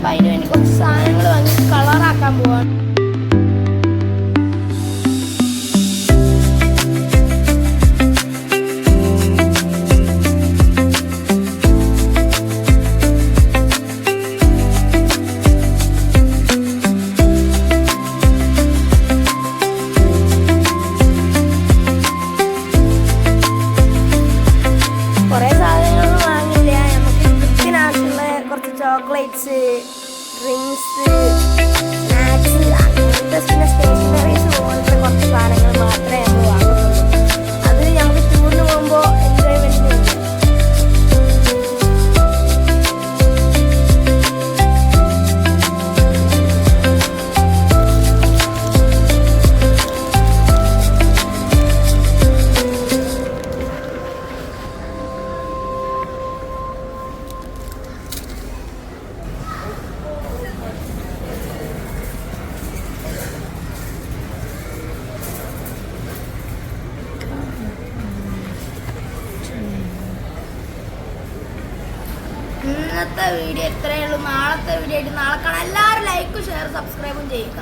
അപ്പം അതിന് വേണ്ടി കുറച്ച് സാധനങ്ങൾ വാങ്ങി കളറാക്കാൻ പോവാണ്. കുറേ സാധനങ്ങൾ വാങ്ങില്ല, നമുക്ക് ഇതിനാവശ്യമുള്ള കുറച്ച് ചോക്ലേറ്റ്സ്, ഡ്രിങ്ക്സ്, സ്നാക്സ്, അങ്ങനത്തെ പിന്നെ സ്റ്റേഷനറീസ് പോലത്തെ കുറച്ച് സാധനങ്ങൾ മാത്രമേ നമ്മൾ വാങ്ങുന്നുള്ളൂ. അത് ഞങ്ങൾ ടൂറിന് പോകുമ്പോൾ എൻജോയ്മെൻറ്റിന് വേണ്ടി. ഇന്നത്തെ വീഡിയോ ഇത്രയേ ഉള്ളൂ. നാളത്തെ വീഡിയോ ആയിട്ട് നാളെ കാണാം. എല്ലാവരും ലൈക്കും ഷെയർ സബ്സ്ക്രൈബും ചെയ്യുക.